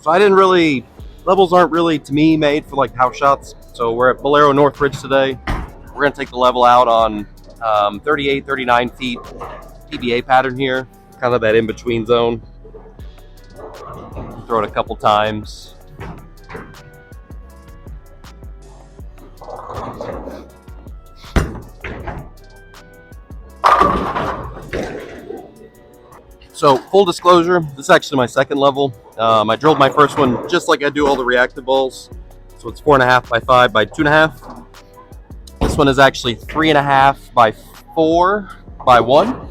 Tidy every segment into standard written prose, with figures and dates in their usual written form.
So levels aren't really, to me, made for like house shots. So we're at Bolero Northridge today. We're gonna take the level out on 38, 39 feet PBA pattern here, kind of that in-between zone. Throw it a couple times. So full disclosure, this is actually my second level. I drilled my first one just like I do all the reactive balls. So it's 4.5 by 5 by 2.5. This one is actually 3.5 by 4 by 1.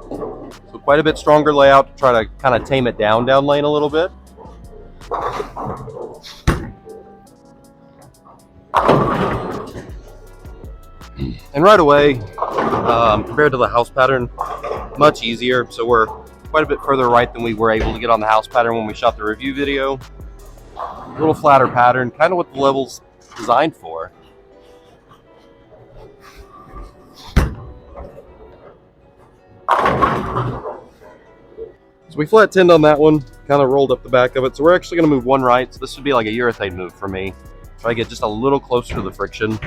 So quite a bit stronger layout to try to kind of tame it down lane a little bit. And right away, compared to the house pattern, much easier. So we're quite a bit further right than we were able to get on the house pattern when we shot the review video. A little flatter pattern, kind of what the level's designed for. So we flat tinned on that one, kind of rolled up the back of it. So we're actually going to move one right. So this would be like a urethane move for me. Try to get just a little closer to the friction.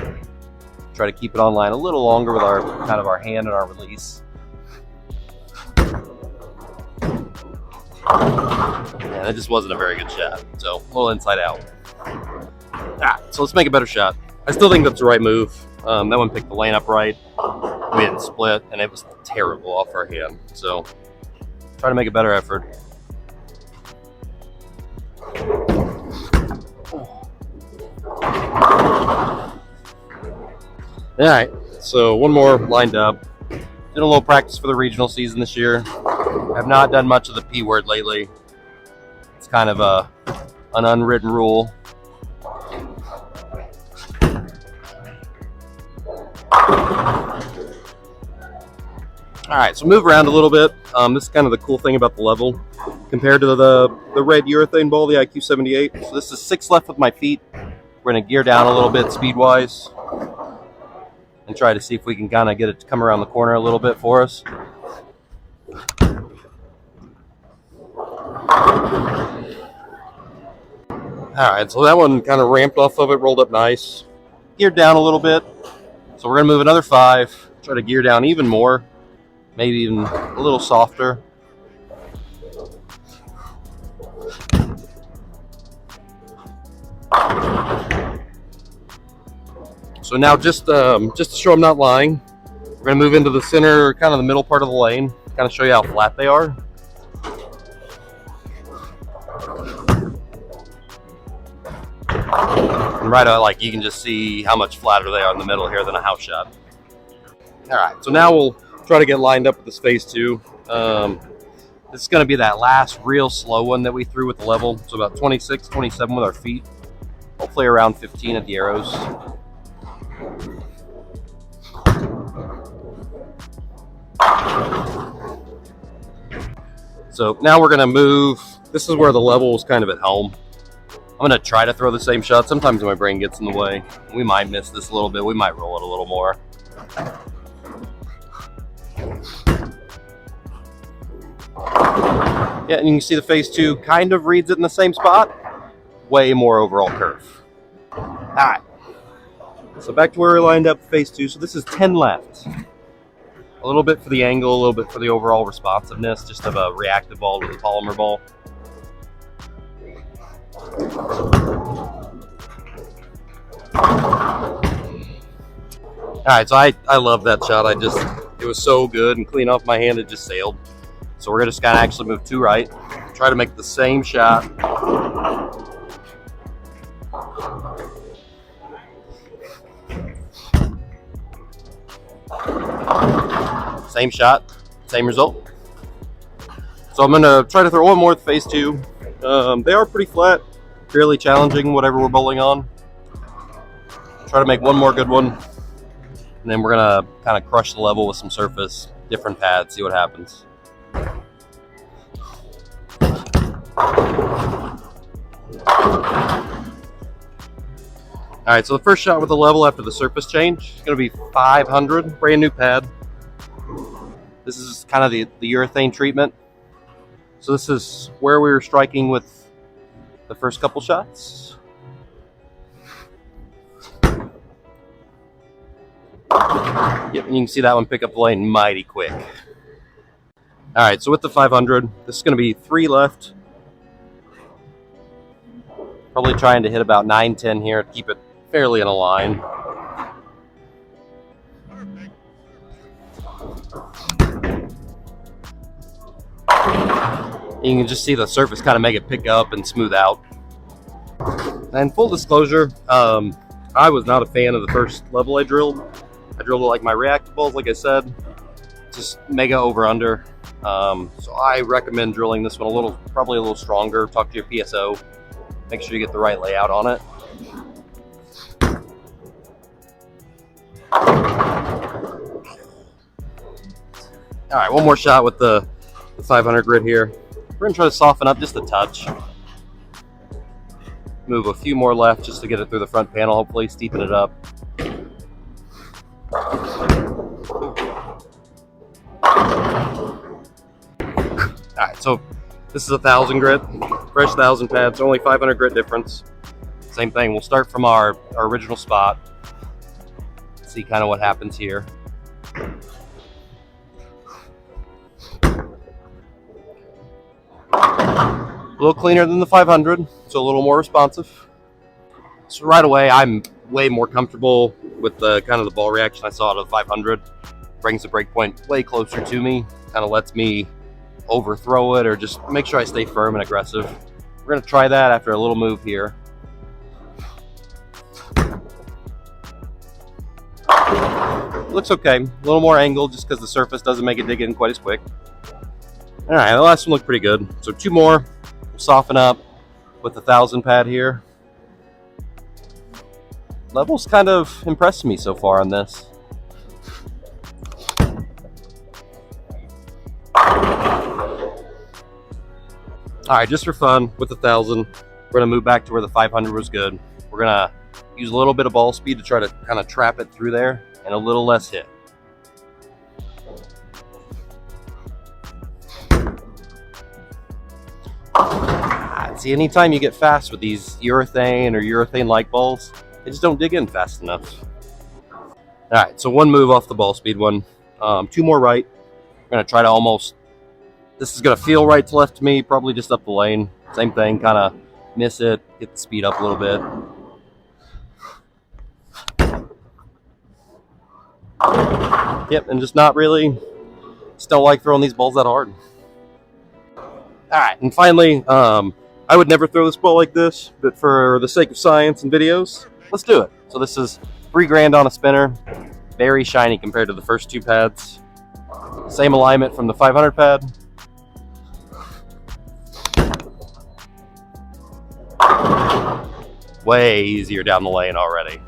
Try to keep it on line a little longer with our kind of our hand and our release. Yeah, that just wasn't a very good shot. So a little inside out. So let's make a better shot. I still think that's the right move. That one picked the lane up right. We didn't split, and it was terrible off our hand. So try to make a better effort. All right, so one more lined up. Did a little practice for the regional season this year. I've not done much of the P word lately. It's kind of an unwritten rule. All right, so move around a little bit. This is kind of the cool thing about the level compared to the red urethane ball, the IQ78. So this is 6 left with my feet. We're gonna gear down a little bit speed-wise and try to see if we can kind of get it to come around the corner a little bit for us. All right, so that one kind of ramped off of it, rolled up nice. Geared down a little bit. So we're gonna move another 5, try to gear down even more, maybe even a little softer. So now just to show I'm not lying, we're gonna move into the center, kind of the middle part of the lane, kind of show you how flat they are. And right out, like you can just see how much flatter they are in the middle here than a house shot. All right, so now we'll try to get lined up with this phase 2. This is gonna be that last real slow one that we threw with the level. So about 26, 27 with our feet. Hopefully around 15 at the arrows. So now we're gonna move. This is where the level was kind of at home. I'm gonna try to throw the same shot. Sometimes my brain gets in the way. We might miss this a little bit. We might roll it a little more. Yeah, and you can see the phase 2 kind of reads it in the same spot. Way more overall curve. All right. So back to where we lined up phase 2. So this is 10 left. A little bit for the angle, a little bit for the overall responsiveness, just of a reactive ball with a polymer ball. All right, so I love that shot. It was so good and clean off my hand, it just sailed. So we're just gonna actually move 2 right, try to make the same shot. Same shot, same result. So I'm gonna try to throw one more with phase 2. They are pretty flat, fairly challenging, whatever we're bowling on. Try to make one more good one. And then we're gonna kind of crush the level with some surface, different pads, see what happens. All right, so the first shot with the level after the surface change is gonna be 500, brand new pad. This is kind of the urethane treatment. So this is where we were striking with the first couple shots. Yep, and you can see that one pick up the lane mighty quick. All right, so with the 500, this is going to be 3 left. Probably trying to hit about 9-10 here to keep it fairly in a line. You can just see the surface kind of make it pick up and smooth out. And full disclosure, I was not a fan of the first level I drilled. I drilled it like my reactables, like I said, just mega over under. So I recommend drilling this one probably a little stronger. Talk to your PSO. Make sure you get the right layout on it. All right, one more shot with the 500 grit here. We're gonna try to soften up just a touch. Move a few more left just to get it through the front panel, hopefully steepen it up. Alright, so this is a 1000 grit, fresh 1000 pads, only 500 grit difference. Same thing, we'll start from our original spot. See kind of what happens here. A little cleaner than the 500, so a little more responsive. So right away, I'm way more comfortable with the kind of the ball reaction I saw out of the 500. Brings the break point way closer to me, kind of lets me overthrow it or just make sure I stay firm and aggressive. We're gonna try that after a little move here. Looks okay, a little more angle just because the surface doesn't make it dig in quite as quick. All right, the last one looked pretty good. So 2 more. Soften up with the 1000 pad here. Level's kind of impressed me so far on this. All right, just for fun with the 1000, we're gonna move back to where the 500 was good. We're gonna use a little bit of ball speed to try to kind of trap it through there and a little less hit. See, anytime you get fast with these urethane or urethane-like balls, they just don't dig in fast enough. All right, so 1 move off the ball speed one. 2 more right. We're gonna try to this is gonna feel right to left to me, probably just up the lane. Same thing, kind of miss it, get the speed up a little bit. Yep, and just not really, just don't like throwing these balls that hard. All right, and finally, I would never throw this ball like this, but for the sake of science and videos, let's do it. So this is $3 on a spinner, very shiny compared to the first 2 pads. Same alignment from the 500 pad. Way easier down the lane already.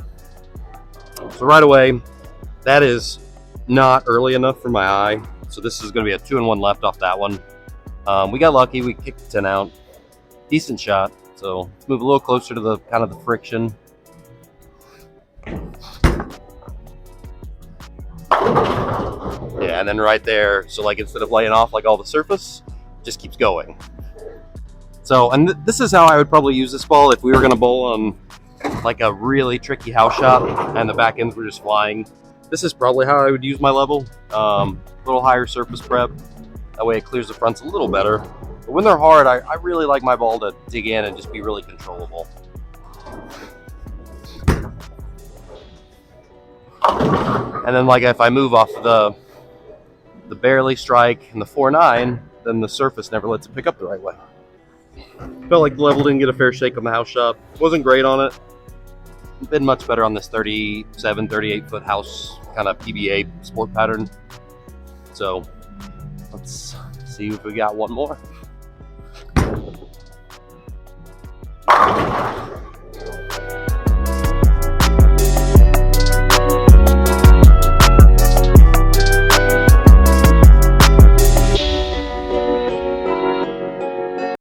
So right away, that is not early enough for my eye. So this is gonna be a 2-1 left off that one. We got lucky, we kicked the 10 out. Decent shot, so let's move a little closer to the kind of the friction. Yeah, and then right there, so like instead of laying off like all the surface, it just keeps going. So, and this is how I would probably use this ball if we were gonna bowl on like a really tricky house shot and the back ends were just flying. This is probably how I would use my level. A little higher surface prep. That way it clears the fronts a little better. But when they're hard, I really like my ball to dig in and just be really controllable. And then like if I move off of the barely strike and the 4-9, then the surface never lets it pick up the right way. Felt like the level didn't get a fair shake on the house shot. Wasn't great on it. Been much better on this 37, 38 foot house kind of PBA sport pattern. So let's see if we got one more.